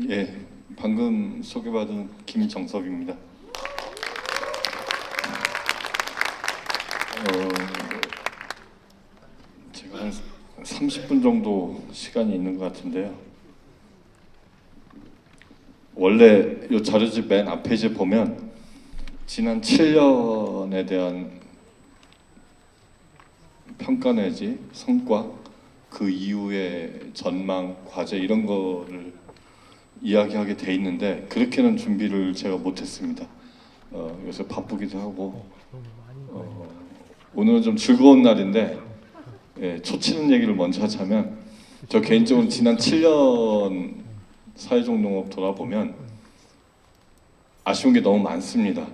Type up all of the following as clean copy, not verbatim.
예, 방금 소개받은 김정섭입니다. 제가 한 30분 정도 시간이 있는 것 같은데요. 원래 이 자료집 맨 앞 페이지에 보면 지난 7년에 대한 평가 내지 성과, 그 이후의 전망, 과제 이런 거를 이야기하게 돼 있는데 그렇게는 준비를 제가 못했습니다. 요새 바쁘기도 하고 오늘은 좀 즐거운 날인데 초치는 얘기를 먼저 하자면 저 개인적으로 지난 7년 사회적 농업 돌아보면 아쉬운 게 너무 많습니다.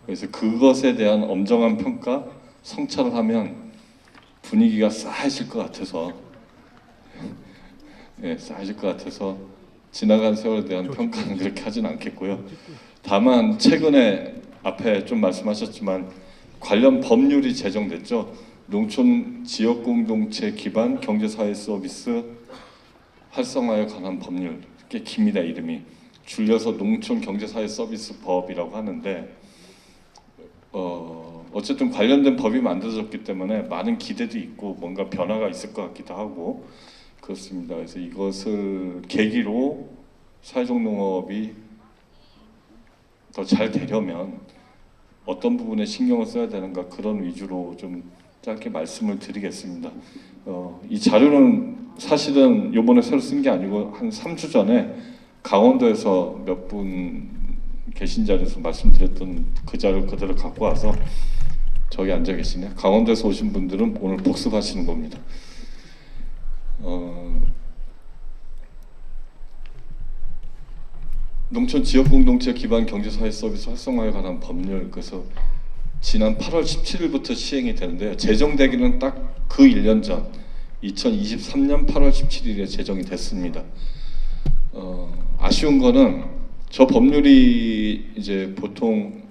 그래서 그것에 대한 엄정한 평가, 성찰을 하면 분위기가 싸해질 것 같아서 싸해질 것 같아서 지나간 세월에 대한 평가는 그렇게 하진 않겠고요. 다만 최근에 앞에 좀 말씀하셨지만 관련 법률이 제정됐죠. 농촌 지역공동체 기반 경제사회 서비스 활성화에 관한 법률, 꽤 깁니다 이름이. 줄여서 농촌 경제사회 서비스법이라고 하는데 어쨌든 관련된 법이 만들어졌기 때문에 많은 기대도 있고 뭔가 변화가 있을 것 같기도 하고 그렇습니다. 그래서 이것을 계기로 사회적 농업이 더 잘 되려면 어떤 부분에 신경을 써야 되는가 그런 위주로 좀 짧게 말씀을 드리겠습니다. 이 자료는 사실은 이번에 새로 쓴 게 아니고 한 3주 전에 강원도에서 몇 분 계신 자리에서 말씀드렸던 그 자료를 그대로 갖고 와서 저기 앉아 계시네. 강원도에서 오신 분들은 오늘 복습하시는 겁니다. 농촌 지역공동체 기반 경제사회 서비스 활성화에 관한 법률, 그래서 지난 8월 17일부터 시행이 되는데요. 제정되기는 딱 그 1년 전 2023년 8월 17일에 제정이 됐습니다. 아쉬운 거는 저 법률이 이제 보통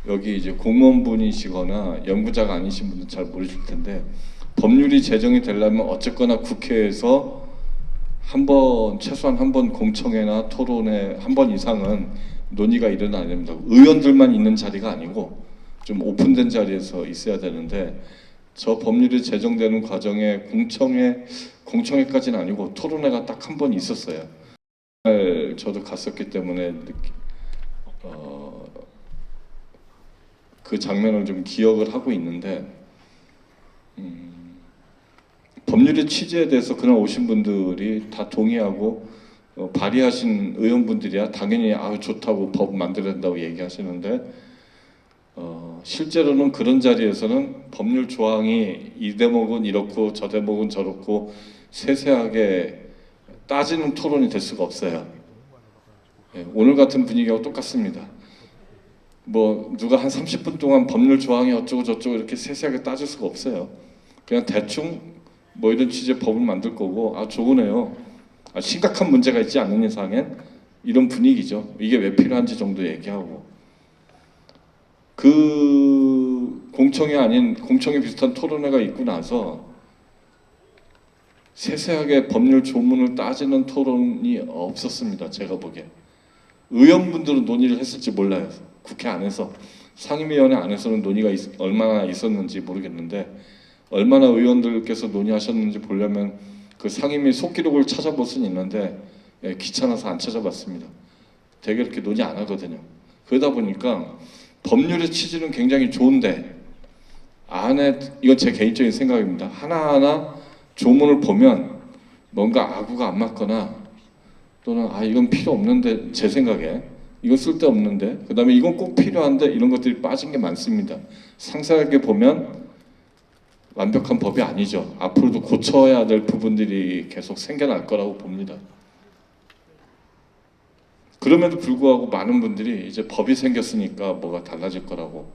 여기 이제 공무원분이시거나 연구자가 아니신 분들은 잘 모르실 텐데 법률이 제정이 되려면 어쨌거나 국회에서 최소한 한 번 공청회나 토론회 한 번 이상은 논의가 일어나야 됩니다. 의원들만 있는 자리가 아니고 좀 오픈된 자리에서 있어야 되는데 저 법률이 제정되는 과정에 공청회까지는 아니고 토론회가 딱 한 번 있었어요. 저도 갔었기 때문에 그 장면을 좀 기억을 하고 있는데 법률의 취지에 대해서 그날 오신 분들이 다 동의하고 발의하신 의원분들이야 당연히 좋다고 법 만들어야 된다고 얘기하시는데 실제로는 그런 자리에서는 법률 조항이 이 대목은 이렇고 저 대목은 저렇고 세세하게 따지는 토론이 될 수가 없어요. 오늘 같은 분위기하고 똑같습니다. 뭐 누가 한 30분 동안 법률 조항이 어쩌고 저쩌고 이렇게 세세하게 따질 수가 없어요. 그냥 대충 뭐 이런 취지의 법을 만들 거고 좋으네요. 심각한 문제가 있지 않는 이상엔 이런 분위기죠. 이게 왜 필요한지 정도 얘기하고 그 공청회 아닌 공청회 비슷한 토론회가 있고 나서 세세하게 법률 조문을 따지는 토론이 없었습니다. 제가 보기엔 의원분들은 논의를 했을지 몰라요. 국회 안에서 상임위원회 안에서는 논의가 얼마나 있었는지 모르겠는데 얼마나 의원들께서 논의하셨는지 보려면 그 상임위 속기록을 찾아볼 수는 있는데 귀찮아서 안 찾아봤습니다. 되게 이렇게 논의 안 하거든요. 그러다 보니까 법률의 취지는 굉장히 좋은데 안에 이건 제 개인적인 생각입니다. 하나하나 조문을 보면 뭔가 아구가 안 맞거나 또는 이건 필요 없는데 제 생각에 이건 쓸데없는데 그 다음에 이건 꼭 필요한데 이런 것들이 빠진 게 많습니다. 상세하게 보면 완벽한 법이 아니죠. 앞으로도 고쳐야 될 부분들이 계속 생겨날 거라고 봅니다. 그럼에도 불구하고 많은 분들이 이제 법이 생겼으니까 뭐가 달라질 거라고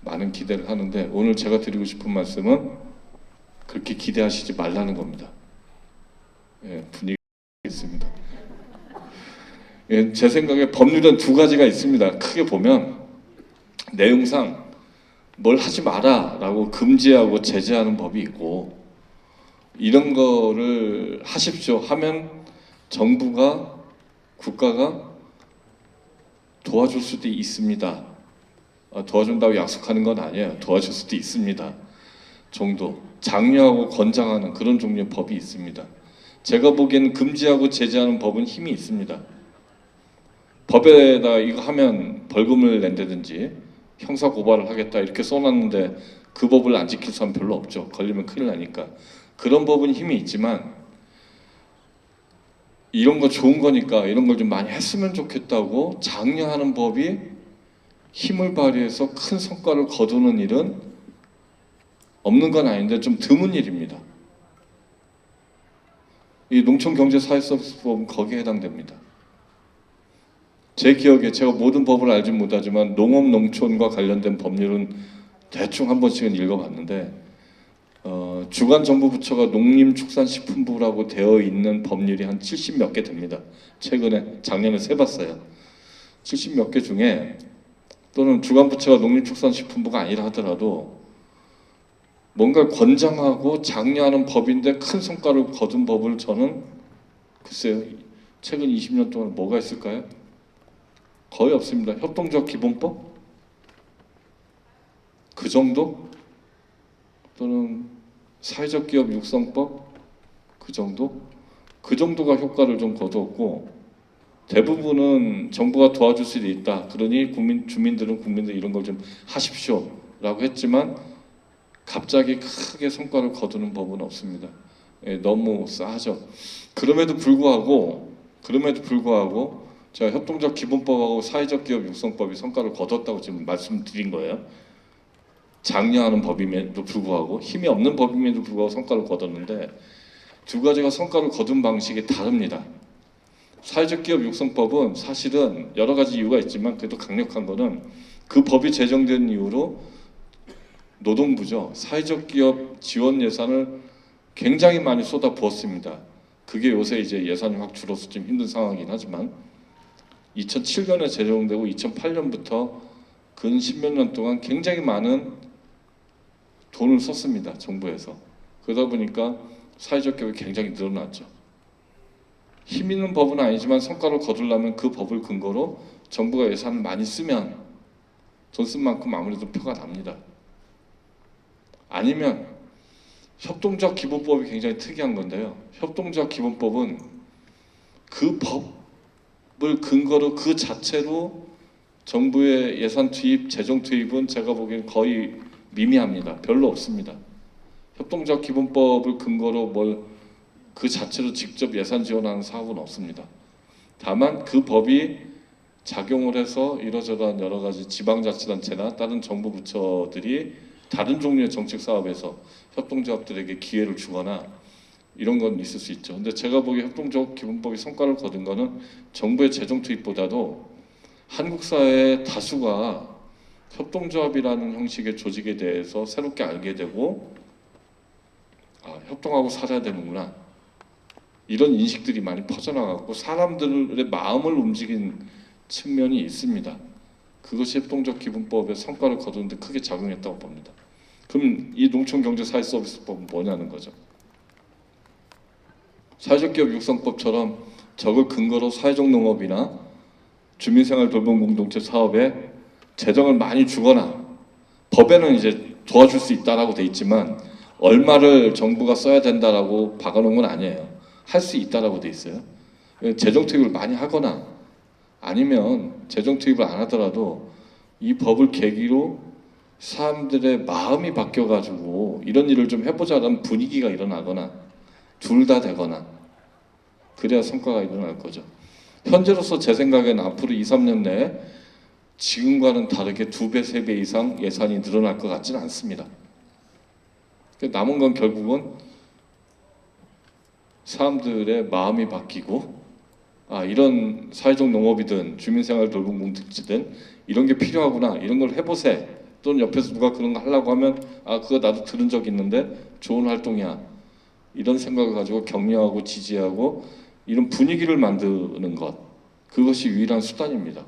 많은 기대를 하는데 오늘 제가 드리고 싶은 말씀은 그렇게 기대하시지 말라는 겁니다. 분위기가 있습니다. 제 생각에 법률은 두 가지가 있습니다. 크게 보면 내용상 뭘 하지 마라라고 금지하고 제재하는 법이 있고, 이런 거를 하십시오 하면 정부가, 국가가 도와줄 수도 있습니다. 도와준다고 약속하는 건 아니에요. 도와줄 수도 있습니다 정도. 장려하고 권장하는 그런 종류의 법이 있습니다. 제가 보기에는 금지하고 제재하는 법은 힘이 있습니다. 법에다 이거 하면 벌금을 낸다든지 형사 고발을 하겠다 이렇게 써놨는데 그 법을 안 지킬 사람 별로 없죠. 걸리면 큰일 나니까. 그런 법은 힘이 있지만 이런 거 좋은 거니까 이런 걸 좀 많이 했으면 좋겠다고 장려하는 법이 힘을 발휘해서 큰 성과를 거두는 일은 없는 건 아닌데 좀 드문 일입니다. 이 농촌경제사회서비스법은 거기에 해당됩니다. 제 기억에 제가 모든 법을 알지 못하지만 농업 농촌과 관련된 법률은 대충 한 번씩은 읽어봤는데 주관정부부처가 농림축산식품부라고 되어 있는 법률이 한 70 몇 개 됩니다. 최근에 작년에 세봤어요. 70 몇 개 중에 또는 주관부처가 농림축산식품부가 아니라 하더라도 뭔가 권장하고 장려하는 법인데 큰 성과를 거둔 법을 저는 글쎄요 최근 20년 동안 뭐가 있을까요? 거의 없습니다. 협동조합 기본법? 그 정도? 또는 사회적 기업 육성법? 그 정도? 그 정도가 효과를 좀 거두었고 대부분은 정부가 도와줄 수도 있다. 그러니 주민들 이런 걸 좀 하십시오 라고 했지만 갑자기 크게 성과를 거두는 법은 없습니다. 너무 싸죠. 그럼에도 불구하고 제가 협동조합 기본법하고 사회적 기업 육성법이 성과를 거뒀다고 지금 말씀드린 거예요. 장려하는 법임에도 불구하고 힘이 없는 법임에도 불구하고 성과를 거뒀는데 두 가지가 성과를 거둔 방식이 다릅니다. 사회적 기업 육성법은 사실은 여러 가지 이유가 있지만 그래도 강력한 거는 그 법이 제정된 이후로 노동부죠. 사회적 기업 지원 예산을 굉장히 많이 쏟아부었습니다. 그게 요새 이제 예산이 확 줄어서 좀 힘든 상황이긴 하지만 2007년에 제정되고 2008년부터 근 10몇 년 동안 굉장히 많은 돈을 썼습니다. 정부에서. 그러다 보니까 사회적 기업이 굉장히 늘어났죠. 힘 있는 법은 아니지만 성과를 거두려면 그 법을 근거로 정부가 예산을 많이 쓰면 돈 쓴 만큼 아무래도 표가 납니다. 아니면 협동조합 기본법이 굉장히 특이한 건데요. 협동조합 기본법은 그 법을 근거로 그 자체로 정부의 예산 투입, 재정 투입은 제가 보기엔 거의 미미합니다. 별로 없습니다. 협동조합 기본법을 근거로 뭘 그 자체로 직접 예산 지원하는 사업은 없습니다. 다만 그 법이 작용을 해서 이러저러한 여러 가지 지방자치단체나 다른 정부 부처들이 다른 종류의 정책 사업에서 협동조합들에게 기회를 주거나 이런 건 있을 수 있죠. 근데 제가 보기에 협동조합 기본법이 성과를 거둔 거는 정부의 재정 투입보다도 한국 사회의 다수가 협동조합이라는 형식의 조직에 대해서 새롭게 알게 되고 협동하고 살아야 되는구나 이런 인식들이 많이 퍼져나갔고 사람들의 마음을 움직인 측면이 있습니다. 그것이 협동조합 기본법의 성과를 거두는데 크게 작용했다고 봅니다. 그럼 이 농촌경제사회서비스법은 뭐냐는 거죠. 사회적 기업 육성법처럼 저걸 근거로 사회적 농업이나 주민생활 돌봄 공동체 사업에 재정을 많이 주거나 법에는 이제 도와줄 수 있다라고 돼 있지만 얼마를 정부가 써야 된다라고 박아놓은 건 아니에요. 할 수 있다라고 돼 있어요. 재정 투입을 많이 하거나 아니면 재정 투입을 안 하더라도 이 법을 계기로 사람들의 마음이 바뀌어가지고 이런 일을 좀 해보자라는 분위기가 일어나거나 둘 다 되거나 그래야 성과가 일어날 거죠. 현재로서 제 생각에는 앞으로 2, 3년 내에 지금과는 다르게 2배, 3배 이상 예산이 늘어날 것 같지는 않습니다. 남은 건 결국은 사람들의 마음이 바뀌고 이런 사회적 농업이든 주민생활 돌봄 공동체든 이런 게 필요하구나 이런 걸 해보세 또는 옆에서 누가 그런 거 하려고 하면 그거 나도 들은 적 있는데 좋은 활동이야 이런 생각을 가지고 격려하고 지지하고 이런 분위기를 만드는 것 그것이 유일한 수단입니다.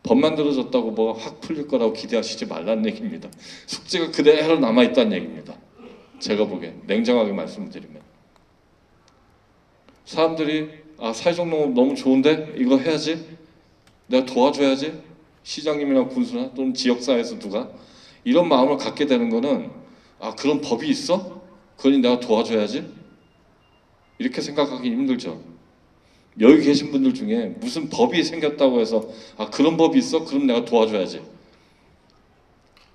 법 만들어졌다고 뭐 확 풀릴 거라고 기대하시지 말라는 얘기입니다. 숙제가 그대로 남아있다는 얘기입니다. 제가 보기엔 냉정하게 말씀드리면 사람들이 사회적 농업 너무 좋은데 이거 해야지, 내가 도와줘야지, 시장님이나 군수나 또는 지역사회에서 누가 이런 마음을 갖게 되는 거는 그런 법이 있어? 그러니 내가 도와줘야지? 이렇게 생각하기 힘들죠. 여기 계신 분들 중에 무슨 법이 생겼다고 해서 그런 법이 있어? 그럼 내가 도와줘야지,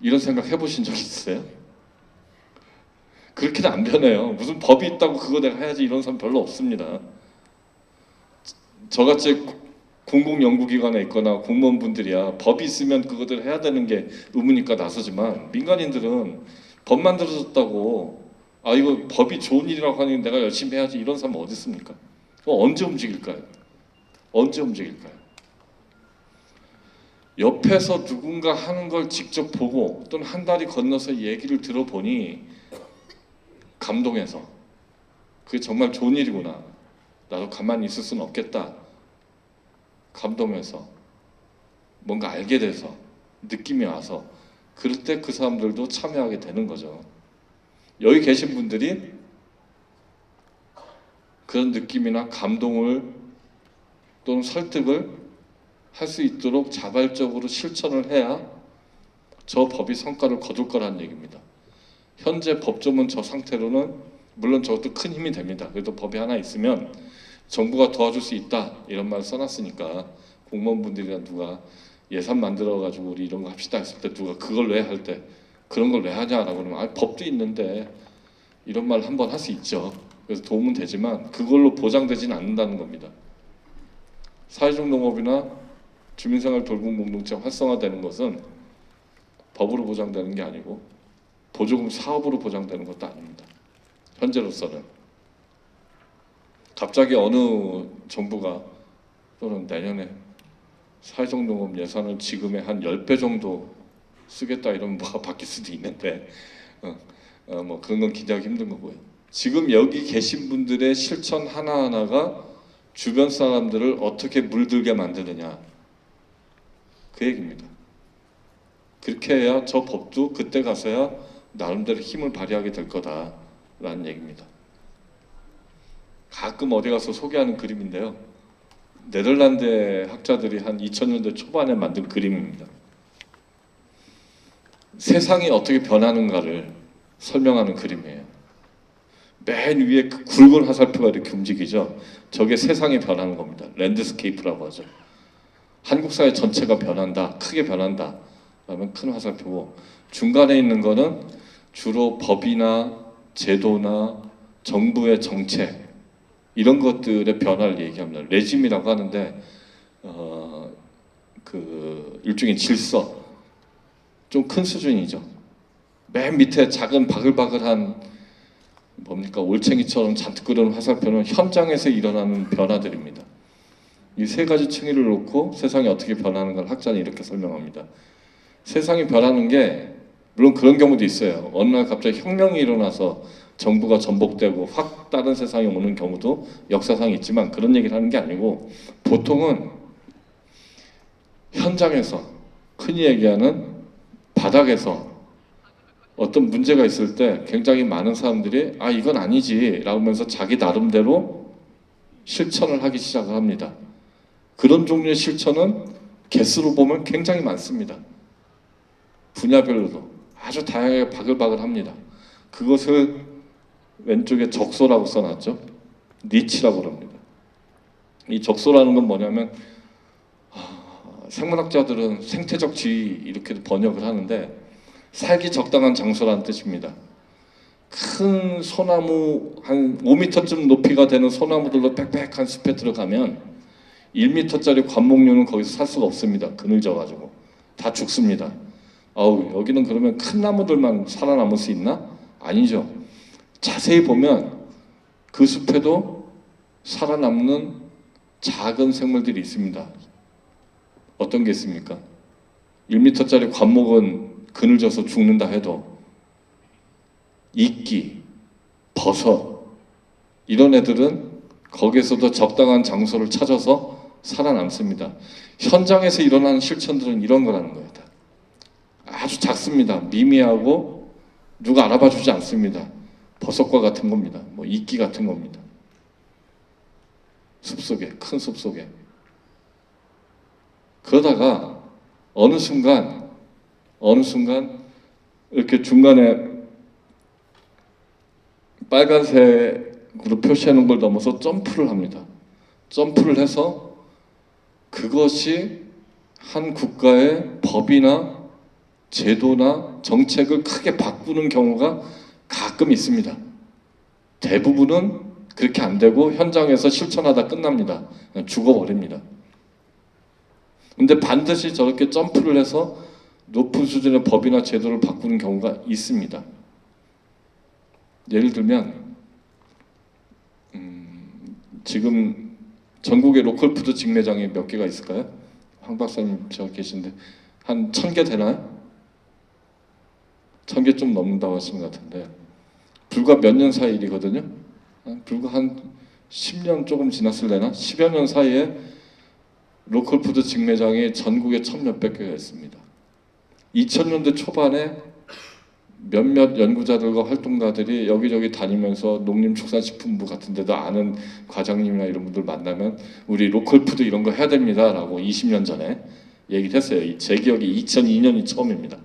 이런 생각 해보신 적 있으세요? 그렇게는 안 변해요. 무슨 법이 있다고 그거 내가 해야지 이런 사람 별로 없습니다. 저같이 공공연구기관에 있거나 공무원분들이야 법이 있으면 그것들 해야 되는 게 의무니까 나서지만, 민간인들은 법 만들어졌다고 이거 법이 좋은 일이라고 하니 내가 열심히 해야지 이런 사람 어디 있습니까? 언제 움직일까요? 언제 움직일까요? 옆에서 누군가 하는 걸 직접 보고 또는 한 다리 건너서 얘기를 들어보니 감동해서 그게 정말 좋은 일이구나, 나도 가만히 있을 수는 없겠다, 감동해서 뭔가 알게 돼서 느낌이 와서 그럴 때 그 사람들도 참여하게 되는 거죠. 여기 계신 분들이 그런 느낌이나 감동을 또는 설득을 할 수 있도록 자발적으로 실천을 해야 저 법이 성과를 거둘 거라는 얘기입니다. 현재 법조문 저 상태로는 물론 저것도 큰 힘이 됩니다. 그래도 법이 하나 있으면 정부가 도와줄 수 있다 이런 말 써놨으니까 공무원분들이나 누가 예산 만들어가지고 우리 이런 거 합시다 했을 때 누가 그걸 왜 할 때 그런 걸 왜 하냐라고 그러면 법도 있는데 이런 말 한번 할 수 있죠. 그래서 도움은 되지만 그걸로 보장되지는 않는다는 겁니다. 사회적 농업이나 주민생활 돌봄 공동체 활성화되는 것은 법으로 보장되는 게 아니고 보조금 사업으로 보장되는 것도 아닙니다. 현재로서는 갑자기 어느 정부가 또는 내년에 사회적 농업 예산을 지금의 한 10배 정도 쓰겠다 이러면 뭐가 바뀔 수도 있는데 뭐 그런 건 기대하기 힘든 거고요. 지금 여기 계신 분들의 실천 하나하나가 주변 사람들을 어떻게 물들게 만드느냐, 그 얘기입니다. 그렇게 해야 저 법도 그때 가서야 나름대로 힘을 발휘하게 될 거다라는 얘기입니다. 가끔 어디 가서 소개하는 그림인데요, 네덜란드 학자들이 한 2000년대 초반에 만든 그림입니다. 세상이 어떻게 변하는가를 설명하는 그림이에요. 맨 위에 그 굵은 화살표가 이렇게 움직이죠. 저게 세상이 변하는 겁니다. 랜드스케이프라고 하죠. 한국 사회 전체가 변한다, 크게 변한다 그러면 큰 화살표고, 중간에 있는 거는 주로 법이나 제도나 정부의 정책 이런 것들의 변화를 얘기합니다. 레짐이라고 하는데 그 일종의 질서, 좀 큰 수준이죠. 맨 밑에 작은 바글바글한 뭡니까 올챙이처럼 잔뜩 그려놓은 화살표는 현장에서 일어나는 변화들입니다. 이 세 가지 층위를 놓고 세상이 어떻게 변하는 걸 학자는 이렇게 설명합니다. 세상이 변하는 게 물론 그런 경우도 있어요. 어느 날 갑자기 혁명이 일어나서 정부가 전복되고 확 다른 세상이 오는 경우도 역사상 있지만 그런 얘기를 하는 게 아니고, 보통은 현장에서 흔히 얘기하는 바닥에서 어떤 문제가 있을 때 굉장히 많은 사람들이 이건 아니지 라고 하면서 자기 나름대로 실천을 하기 시작을 합니다. 그런 종류의 실천은 개수로 보면 굉장히 많습니다. 분야별로도 아주 다양하게 바글바글합니다. 그것을 왼쪽에 적소라고 써놨죠. 니치라고 합니다. 이 적소라는 건 뭐냐면 생물학자들은 생태적 지위 이렇게 번역을 하는데 살기 적당한 장소라는 뜻입니다. 큰 소나무 한 5m쯤 높이가 되는 소나무들로 빽빽한 숲에 들어가면 1m짜리 관목류는 거기서 살 수가 없습니다. 그늘져가지고 다 죽습니다. 여기는 그러면 큰 나무들만 살아남을 수 있나? 아니죠. 자세히 보면 그 숲에도 살아남는 작은 생물들이 있습니다. 어떤 게 있습니까? 1m짜리 관목은 그늘져서 죽는다 해도 이끼, 버섯 이런 애들은 거기에서도 적당한 장소를 찾아서 살아남습니다. 현장에서 일어나는 실천들은 이런 거라는 거예요. 아주 작습니다. 미미하고 누가 알아봐주지 않습니다. 버섯과 같은 겁니다. 뭐 이끼 같은 겁니다. 숲속에, 큰 숲속에. 그러다가 어느 순간 이렇게 중간에 빨간색으로 표시하는 걸 넘어서 점프를 합니다. 점프를 해서 그것이 한 국가의 법이나 제도나 정책을 크게 바꾸는 경우가 가끔 있습니다. 대부분은 그렇게 안 되고 현장에서 실천하다 끝납니다. 그냥 죽어버립니다. 근데 반드시 저렇게 점프를 해서 높은 수준의 법이나 제도를 바꾸는 경우가 있습니다. 예를 들면 지금 전국에 로컬푸드 직매장이 몇 개가 있을까요? 황 박사님 저 계신데 한 1000개 되나요? 1000개 좀 넘는다고 하신 것 같은데 불과 몇 년 사이 일이거든요. 불과 한 10년 조금 지났을래나? 10여 년 사이에 로컬푸드 직매장이 전국에 1000몇백 개가 있습니다. 2000년대 초반에 몇몇 연구자들과 활동가들이 여기저기 다니면서 농림축산식품부 같은 데도 아는 과장님이나 이런 분들 만나면 우리 로컬푸드 이런 거 해야 됩니다 라고 20년 전에 얘기를 했어요. 제 기억이 2002년이 처음입니다.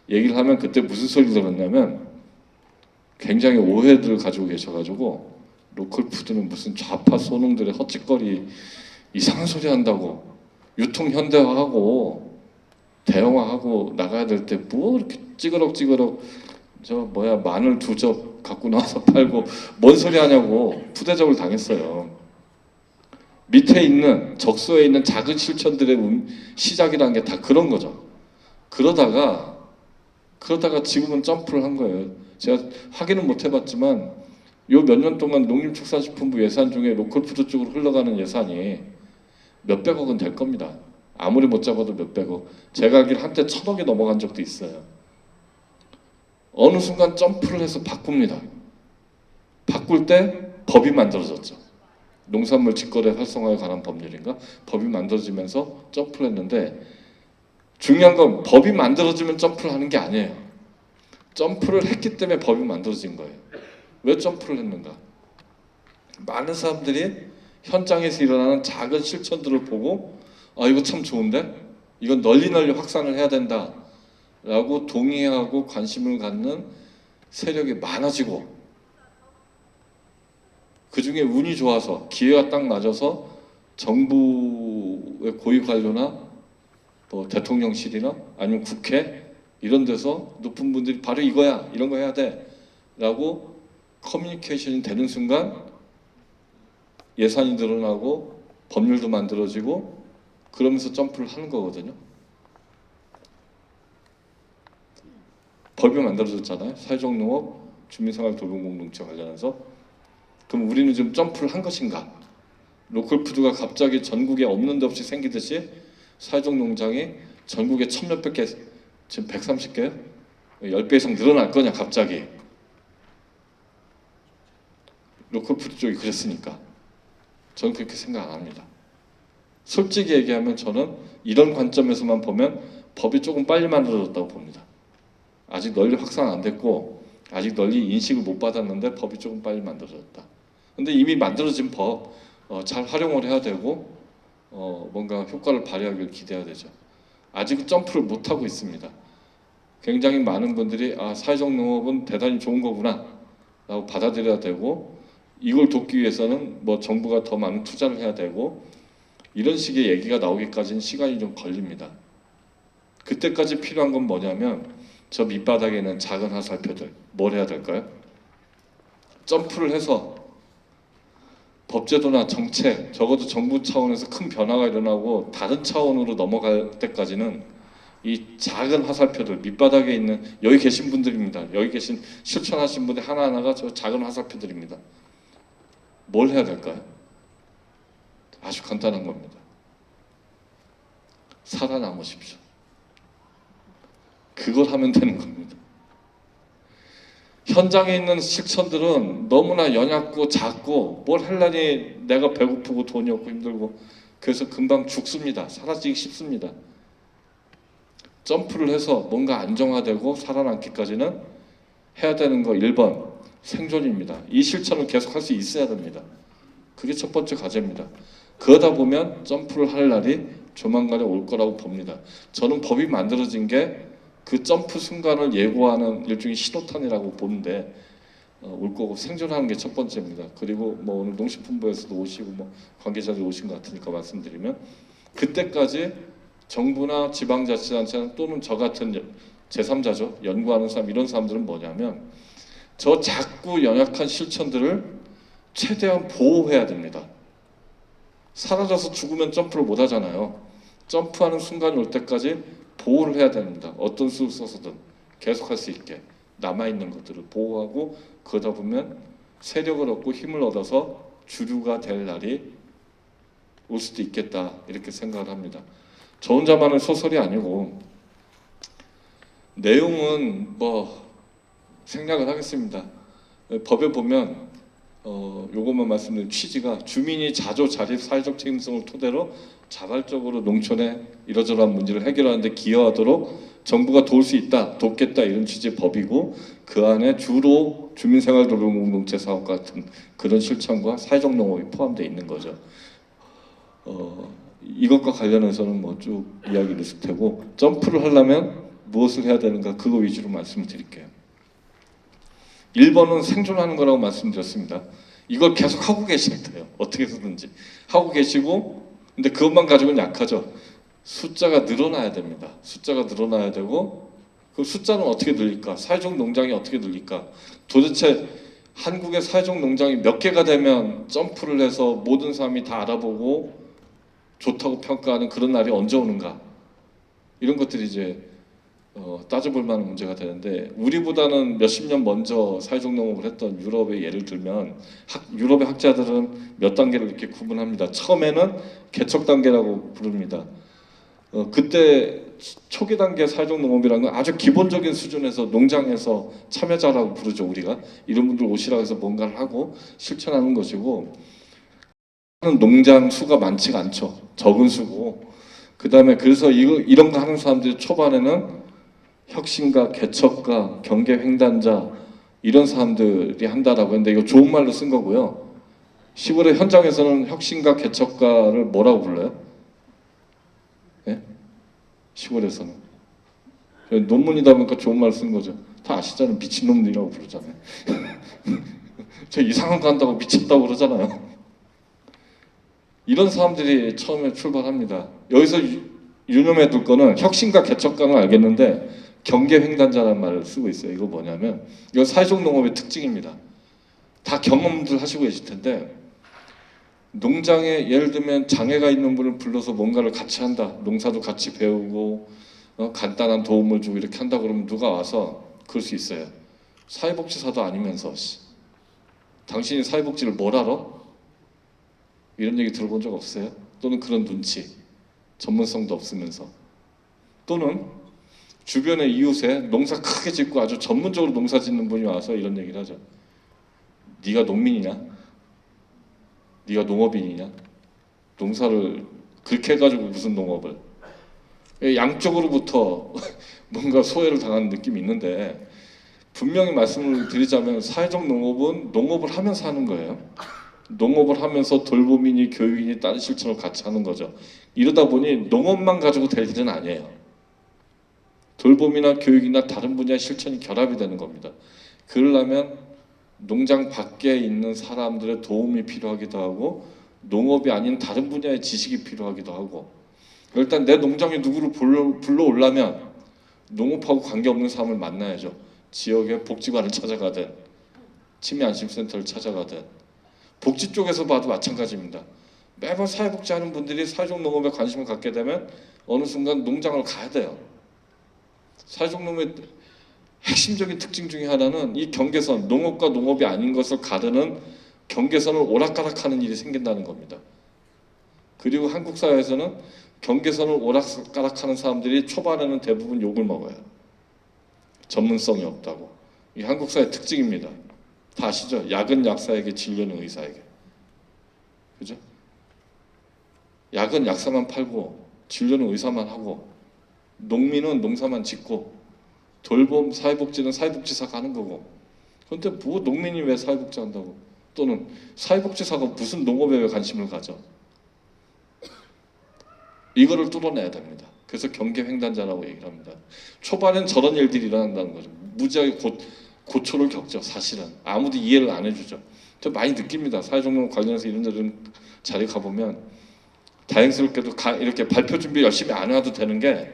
얘기를 하면 그때 무슨 소리 들었냐면 굉장히 오해들을 가지고 계셔가지고 로컬푸드는 무슨 좌파 소농들의 헛짓거리 이상한 소리 한다고 유통 현대화하고 대형화하고 나가야 될 때 뭐 이렇게 찌그럭 저 뭐야 마늘 2접 갖고 나와서 팔고 뭔 소리 하냐고 푸대접을 당했어요. 밑에 있는 적소에 있는 작은 실천들의 시작이라는 게 다 그런 거죠. 그러다가 지금은 점프를 한 거예요. 제가 확인은 못 해봤지만 요 몇 년 동안 농림축산식품부 예산 중에 로컬푸드 쪽으로 흘러가는 예산이 몇백억은 될 겁니다. 아무리 못 잡아도 몇백억. 제가 알기로 한때 1000억이 넘어간 적도 있어요. 어느 순간 점프를 해서 바꿉니다. 바꿀 때 법이 만들어졌죠. 농산물 직거래 활성화에 관한 법률인가? 법이 만들어지면서 점프를 했는데 중요한 건 법이 만들어지면 점프를 하는 게 아니에요. 점프를 했기 때문에 법이 만들어진 거예요. 왜 점프를 했는가? 많은 사람들이 현장에서 일어나는 작은 실천들을 보고 이거 참 좋은데? 이건 널리 확산을 해야 된다 라고 동의하고 관심을 갖는 세력이 많아지고 그 중에 운이 좋아서 기회가 딱 맞아서 정부의 고위 관료나 뭐 대통령실이나 아니면 국회 이런 데서 높은 분들이 바로 이거야 이런 거 해야 돼 라고 커뮤니케이션이 되는 순간 예산이 늘어나고 법률도 만들어지고 그러면서 점프를 하는 거거든요. 법이 만들어졌잖아요. 사회적 농업, 주민생활 돌봄공동체 관련해서. 그럼 우리는 지금 점프를 한 것인가? 로컬푸드가 갑자기 전국에 없는 데 없이 생기듯이 사회적 농장이 전국에 1000몇백 개, 지금 130개요? 10배 이상 늘어날 거냐 갑자기? 로컬푸드 쪽이 그랬으니까. 저는 그렇게 생각 안 합니다. 솔직히 얘기하면 저는 이런 관점에서만 보면 법이 조금 빨리 만들어졌다고 봅니다. 아직 널리 확산 안 됐고 아직 널리 인식을 못 받았는데 법이 조금 빨리 만들어졌다. 근데 이미 만들어진 법 잘 활용을 해야 되고 뭔가 효과를 발휘하길 기대해야 되죠. 아직은 점프를 못 하고 있습니다. 굉장히 많은 분들이 사회적 농업은 대단히 좋은 거구나 라고 받아들여야 되고 이걸 돕기 위해서는 뭐 정부가 더 많은 투자를 해야 되고 이런 식의 얘기가 나오기까지는 시간이 좀 걸립니다. 그때까지 필요한 건 뭐냐면 저 밑바닥에 있는 작은 화살표들 뭘 해야 될까요? 점프를 해서 법제도나 정책 적어도 정부 차원에서 큰 변화가 일어나고 다른 차원으로 넘어갈 때까지는 이 작은 화살표들 밑바닥에 있는 여기 계신 분들입니다. 여기 계신 실천하신 분들 하나하나가 저 작은 화살표들입니다. 뭘 해야 될까요? 아주 간단한 겁니다. 살아남으십시오. 그걸 하면 되는 겁니다. 현장에 있는 실천들은 너무나 연약고 작고 뭘 하려니 내가 배고프고 돈이 없고 힘들고 그래서 금방 죽습니다. 사라지기 쉽습니다. 점프를 해서 뭔가 안정화되고 살아남기까지는 해야 되는 거 1번 생존입니다. 이 실천을 계속할 수 있어야 됩니다. 그게 첫 번째 과제입니다. 그러다 보면 점프를 할 날이 조만간에 올 거라고 봅니다. 저는 법이 만들어진 게 그 점프 순간을 예고하는 일종의 신호탄이라고 보는데 올 거고 생존하는 게 첫 번째입니다. 그리고 뭐 오늘 농식품부에서도 오시고 뭐 관계자들이 오신 것 같으니까 말씀드리면 그때까지 정부나 지방자치단체는 또는 저 같은 제3자죠. 연구하는 사람 이런 사람들은 뭐냐면 저 작고 연약한 실천들을 최대한 보호해야 됩니다. 사라져서 죽으면 점프를 못 하잖아요. 점프하는 순간이 올 때까지 보호를 해야 됩니다. 어떤 수를 써서든 계속할 수 있게 남아있는 것들을 보호하고 그러다 보면 세력을 얻고 힘을 얻어서 주류가 될 날이 올 수도 있겠다 이렇게 생각을 합니다. 저 혼자만의 소설이 아니고 내용은 뭐 생략을 하겠습니다. 법에 보면 요것만 말씀드린 취지가 주민이 자조 자립 사회적 책임성을 토대로 자발적으로 농촌의 이러저러한 문제를 해결하는 데 기여하도록 정부가 도울 수 있다, 돕겠다 이런 취지의 법이고 그 안에 주로 주민생활도로공동체 사업 같은 그런 실천과 사회적 농업이 포함되어 있는 거죠. 이것과 관련해서는 뭐 쭉 이야기를 했을 테고 점프를 하려면 무엇을 해야 되는가 그거 위주로 말씀을 드릴게요. 1번은 생존하는 거라고 말씀드렸습니다. 이걸 계속 하고 계셔야 돼요. 어떻게 해서든지 하고 계시고 근데 그것만 가지고는 약하죠. 숫자가 늘어나야 됩니다. 숫자가 늘어나야 되고 그 숫자는 어떻게 늘릴까? 사회적 농장이 어떻게 늘릴까? 도대체 한국의 사회적 농장이 몇 개가 되면 점프를 해서 모든 사람이 다 알아보고 좋다고 평가하는 그런 날이 언제 오는가? 이런 것들이 이제 따져볼 만한 문제가 되는데 우리보다는 몇십 년 먼저 사회적 농업을 했던 유럽의 예를 들면 유럽의 학자들은 몇 단계를 이렇게 구분합니다. 처음에는 개척 단계라고 부릅니다. 그때 초기 단계 사회적 농업이라는 건 아주 기본적인 수준에서 농장에서 참여자라고 부르죠. 우리가 이런 분들 오시라고 해서 뭔가를 하고 실천하는 것이고 농장 수가 많지가 않죠. 적은 수고 그 다음에 그래서 이런 거 하는 사람들이 초반에는 혁신가, 개척가, 경계횡단자 이런 사람들이 한다라고 했는데 이거 좋은 말로 쓴 거고요. 시골의 현장에서는 혁신가, 개척가를 뭐라고 불러요? 예? 시골에서는 논문이다 보니까 좋은 말 쓴 거죠. 다 아시잖아요. 미친놈들이라고 부르잖아요. 저 이상한 거 한다고 미쳤다고 그러잖아요. 이런 사람들이 처음에 출발합니다. 여기서 유념해 둘 거는 혁신가, 개척가는 알겠는데 경계횡단자라는 말을 쓰고 있어요. 이거 뭐냐면 이건 사회적 농업의 특징입니다. 다 경험들 하시고 계실 텐데 농장에 예를 들면 장애가 있는 분을 불러서 뭔가를 같이 한다. 농사도 같이 배우고 간단한 도움을 주고 이렇게 한다 그러면 누가 와서 그럴 수 있어요. 사회복지사도 아니면서 당신이 사회복지를 뭘 알아? 이런 얘기 들어본 적 없어요? 또는 그런 눈치, 전문성도 없으면서 또는 주변의 이웃에 농사 크게 짓고 아주 전문적으로 농사 짓는 분이 와서 이런 얘기를 하죠. 네가 농민이냐? 네가 농업인이냐? 농사를 그렇게 해가지고 무슨 농업을? 양쪽으로부터 뭔가 소외를 당하는 느낌이 있는데 분명히 말씀을 드리자면 사회적 농업은 농업을 하면서 하는 거예요. 농업을 하면서 돌봄이니 교육이니 다른 실천을 같이 하는 거죠. 이러다 보니 농업만 가지고 될 일은 아니에요. 돌봄이나 교육이나 다른 분야의 실천이 결합이 되는 겁니다. 그러려면 농장 밖에 있는 사람들의 도움이 필요하기도 하고 농업이 아닌 다른 분야의 지식이 필요하기도 하고 일단 내 농장에 누구를 불러오려면 농업하고 관계없는 사람을 만나야죠. 지역의 복지관을 찾아가든 치매안심센터를 찾아가든 복지 쪽에서 봐도 마찬가지입니다. 매번 사회복지하는 분들이 사회적 농업에 관심을 갖게 되면 어느 순간 농장을 가야 돼요. 사회적 농업의 핵심적인 특징 중에 하나는 이 경계선, 농업과 농업이 아닌 것을 가르는 경계선을 오락가락하는 일이 생긴다는 겁니다. 그리고 한국 사회에서는 경계선을 오락가락하는 사람들이 초반에는 대부분 욕을 먹어요. 전문성이 없다고. 이 한국 사회의 특징입니다. 다 아시죠? 약은 약사에게 진료는 의사에게. 그죠? 약은 약사만 팔고 진료는 의사만 하고 농민은 농사만 짓고 돌봄 사회복지는 사회복지사가 하는 거고. 그런데 뭐 농민이 왜 사회복지 한다고? 또는 사회복지사가 무슨 농업에 왜 관심을 가져? 이거를 뚫어내야 됩니다. 그래서 경계횡단자라고 얘기를 합니다. 초반엔 저런 일들이 일어난다는 거죠. 무지하게 고초를 겪죠. 사실은 아무도 이해를 안 해주죠. 저 많이 느낍니다. 사회종로 관련해서 이런저런 자리 가보면 다행스럽게도 이렇게 발표 준비 열심히 안 해도 되는 게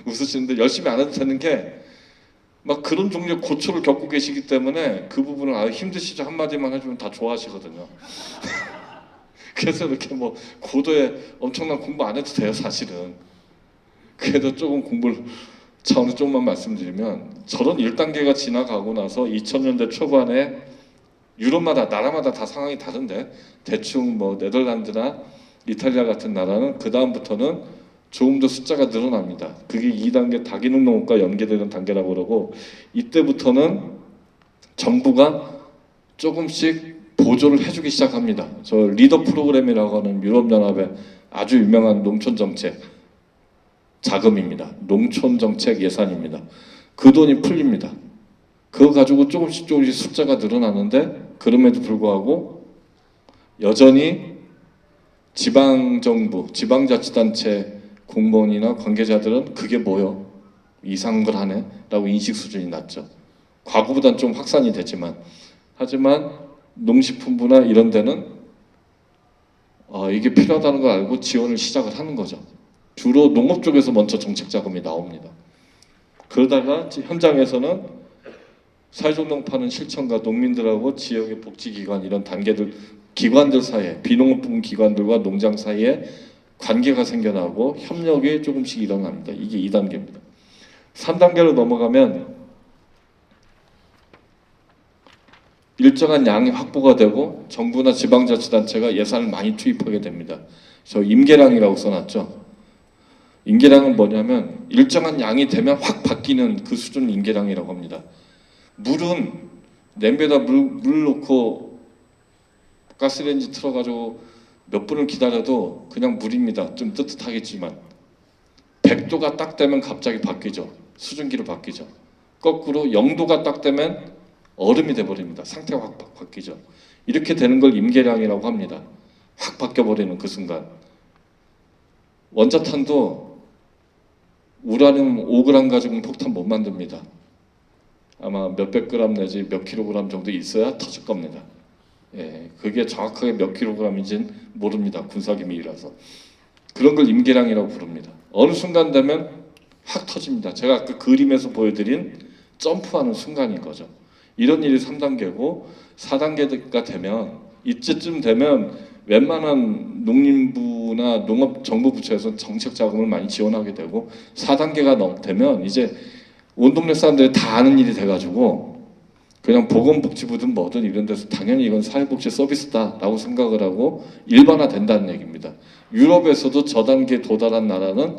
웃으시는데 열심히 안 해도 되는 게 막 그런 종류의 고초를 겪고 계시기 때문에 그 부분을 아유 힘드시죠 한마디만 해주면 다 좋아하시거든요. 그래서 이렇게 뭐 고도에 엄청난 공부 안 해도 돼요 사실은. 그래도 조금 공부를 차원에서 조금만 말씀드리면 저런 1단계가 지나가고 나서 2000년대 초반에 유럽마다 나라마다 다 상황이 다른데 대충 뭐 네덜란드나 이탈리아 같은 나라는 그 다음부터는 조금 더 숫자가 늘어납니다. 그게 2단계 다기능 농업과 연계되는 단계라고 그러고 이때부터는 정부가 조금씩 보조를 해주기 시작합니다. 저 리더 프로그램이라고 하는 유럽연합의 아주 유명한 농촌정책 자금입니다. 농촌정책 예산입니다. 그 돈이 풀립니다. 그거 가지고 조금씩 숫자가 늘어나는데 그럼에도 불구하고 여전히 지방정부, 지방자치단체 공무원이나 관계자들은 그게 뭐요? 이상한 걸 하네? 라고 인식 수준이 낮죠. 과거보단 좀 확산이 되지만 하지만 농식품부나 이런 데는 이게 필요하다는 걸 알고 지원을 시작을 하는 거죠. 주로 농업 쪽에서 먼저 정책 자금이 나옵니다. 그러다가 현장에서는 사회종농파는 실천과 농민들하고 지역의 복지기관 이런 단계들 기관들 사이에 비농업 부문 기관들과 농장 사이에 관계가 생겨나고 협력이 조금씩 일어납니다. 이게 2단계입니다. 3단계로 넘어가면 일정한 양이 확보가 되고 정부나 지방자치단체가 예산을 많이 투입하게 됩니다. 저 임계량이라고 써놨죠. 임계량은 뭐냐면 일정한 양이 되면 확 바뀌는 그 수준 임계량이라고 합니다. 물은 냄비에다 물 넣고 가스레인지 틀어가지고 몇 분을 기다려도 그냥 물입니다. 좀 뜨뜻하겠지만 100도가 딱 되면 갑자기 바뀌죠. 수증기로 바뀌죠. 거꾸로 0도가 딱 되면 얼음이 돼버립니다. 상태가 확 바뀌죠. 이렇게 되는 걸 임계량이라고 합니다. 확 바뀌어버리는 그 순간. 원자탄도 우라늄 5g 가지고는 폭탄 못 만듭니다. 아마 몇백 그램 내지 몇 킬로그램 정도 있어야 터질 겁니다. 예, 그게 정확하게 몇 킬로그램인지는 모릅니다. 군사기밀이라서. 그런 걸 임계량이라고 부릅니다. 어느 순간 되면 확 터집니다. 제가 아까 그림에서 보여드린 점프하는 순간인 거죠. 이런 일이 3단계고 4단계가 되면 이때쯤 되면 웬만한 농림부나 농업 정부 부처에서 정책 자금을 많이 지원하게 되고 4단계가 되면 이제 온 동네 사람들이 다 아는 일이 돼가지고 그냥 보건복지부든 뭐든 이런 데서 당연히 이건 사회복지 서비스다라고 생각을 하고 일반화된다는 얘기입니다. 유럽에서도 저 단계에 도달한 나라는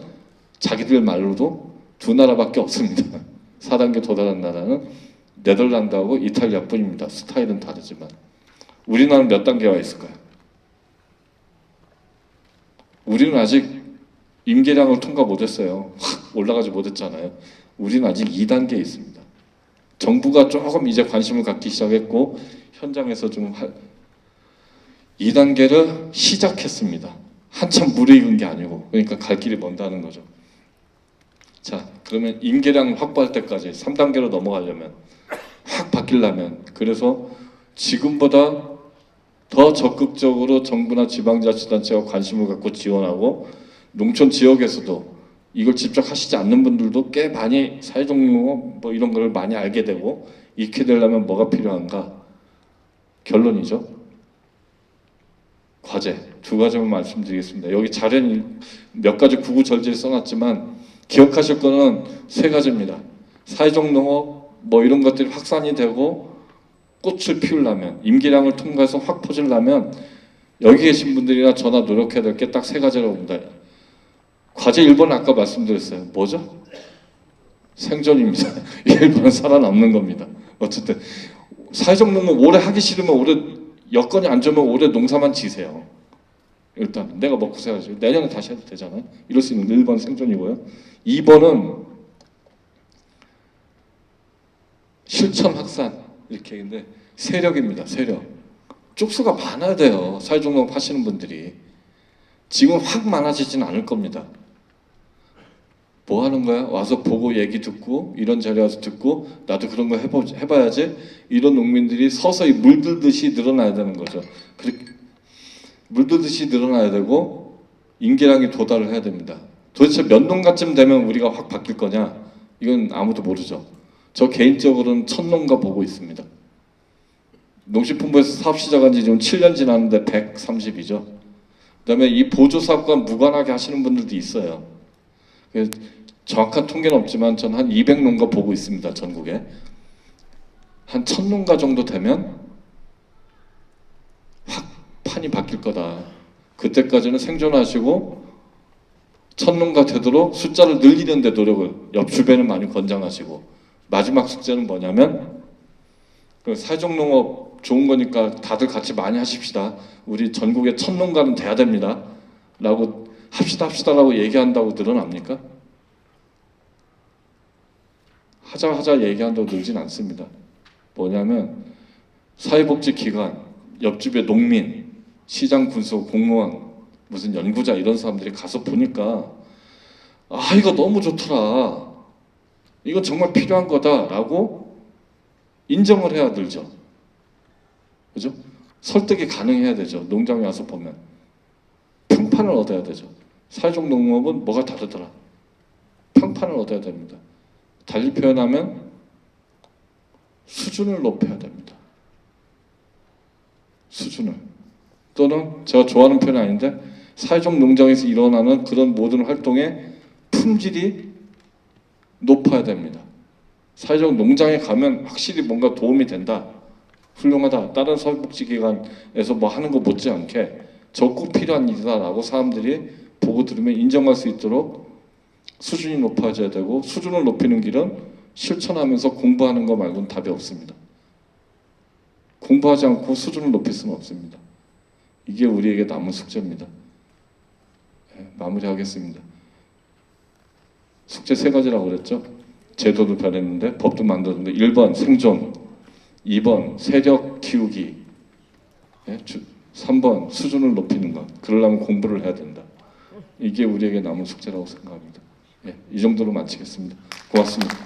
자기들 말로도 두 나라밖에 없습니다. 4단계 도달한 나라는 네덜란드하고 이탈리아뿐입니다. 스타일은 다르지만. 우리나라는 몇 단계 와 있을까요? 우리는 아직 임계량을 통과 못했어요. 올라가지 못했잖아요. 우리는 아직 2단계에 있습니다. 정부가 조금 이제 관심을 갖기 시작했고 현장에서 좀 2단계를 시작했습니다. 한참 무르익은 게 아니고 그러니까 갈 길이 먼다는 거죠. 자, 그러면 임계량 확보할 때까지 3단계로 넘어가려면 확 바뀌려면 그래서 지금보다 더 적극적으로 정부나 지방자치단체가 관심을 갖고 지원하고 농촌 지역에서도 이걸 직접 하시지 않는 분들도 꽤 많이 사회종로 뭐 이런 걸 많이 알게 되고 익게 되려면 뭐가 필요한가? 결론이죠. 과제 두 가지만 말씀드리겠습니다. 여기 자료는 몇 가지 구구절절 써놨지만 기억하실 거는 세 가지입니다. 사회종농업 뭐 이런 것들이 확산이 되고 꽃을 피우려면 임기량을 통과해서 확 퍼지려면 여기 계신 분들이나 저나 노력해야 될 게 딱 세 가지라고 봅니다. 과제 1번은 아까 말씀드렸어요. 뭐죠? 생존입니다. 1번은 살아남는 겁니다. 어쨌든 사회적 농업 오래 하기 싫으면 올해 여건이 안 좋으면 올해 농사만 지세요. 일단 내가 먹고 살아야지. 내년에 다시 해도 되잖아요. 이럴 수 있는 1번 생존이고요. 2번은 실천 확산 이렇게 했는데 세력입니다. 세력. 쪽수가 많아야 돼요. 사회종농업 하시는 분들이. 지금 확 많아지지는 않을 겁니다. 뭐 하는 거야? 와서 보고 얘기 듣고 이런 자리 와서 듣고 나도 그런 거 해봐야지. 이런 농민들이 서서히 물들듯이 늘어나야 되는 거죠. 그렇게 물들듯이 늘어나야 되고 인기량이 도달을 해야 됩니다. 도대체 몇 농가쯤 되면 우리가 확 바뀔 거냐? 이건 아무도 모르죠. 저 개인적으로는 1000농가 보고 있습니다. 농식품부에서 사업 시작한 지 지금 7년 지났는데 130이죠. 그다음에 이 보조사업과 무관하게 하시는 분들도 있어요. 정확한 통계는 없지만 저는 한 200농가 보고 있습니다. 전국에. 한 1000농가 정도 되면 확 판이 바뀔 거다. 그때까지는 생존하시고 1000농가 되도록 숫자를 늘리는 데 노력을 옆 주변은 많이 권장하시고 마지막 숙제는 뭐냐면 그 사회종농업 좋은 거니까 다들 같이 많이 하십시다. 우리 전국에 1000농가는 돼야 됩니다. 라고 합시다라고 얘기한다고 늘어납니까? 하자 얘기한다고 늘진 않습니다. 뭐냐면 사회복지기관, 옆집의 농민, 시장 군수, 공무원, 무슨 연구자 이런 사람들이 가서 보니까 아 이거 너무 좋더라. 이건 정말 필요한 거다라고 인정을 해야 늘죠. 그죠? 설득이 가능해야 되죠. 농장에 와서 보면 평판을 얻어야 되죠. 사회적 농업은 뭐가 다르더라. 평판을 얻어야 됩니다. 달리 표현하면 수준을 높여야 됩니다. 수준을. 또는 제가 좋아하는 표현이 아닌데 사회적 농장에서 일어나는 그런 모든 활동의 품질이 높아야 됩니다. 사회적 농장에 가면 확실히 뭔가 도움이 된다. 훌륭하다. 다른 사회복지기관에서 뭐 하는 거 못지않게 저 꼭 필요한 일이다라고 사람들이 보고 들으면 인정할 수 있도록 수준이 높아져야 되고 수준을 높이는 길은 실천하면서 공부하는 거 말고는 답이 없습니다. 공부하지 않고 수준을 높일 수는 없습니다. 이게 우리에게 남은 숙제입니다. 네, 마무리하겠습니다. 숙제 3가지라고 그랬죠. 제도도 변했는데 법도 만들었는데 1번 생존, 2번 세력 키우기, 3번 수준을 높이는 것. 그러려면 공부를 해야 된다. 이게 우리에게 남은 숙제라고 생각합니다. 이 정도로 마치겠습니다. 고맙습니다.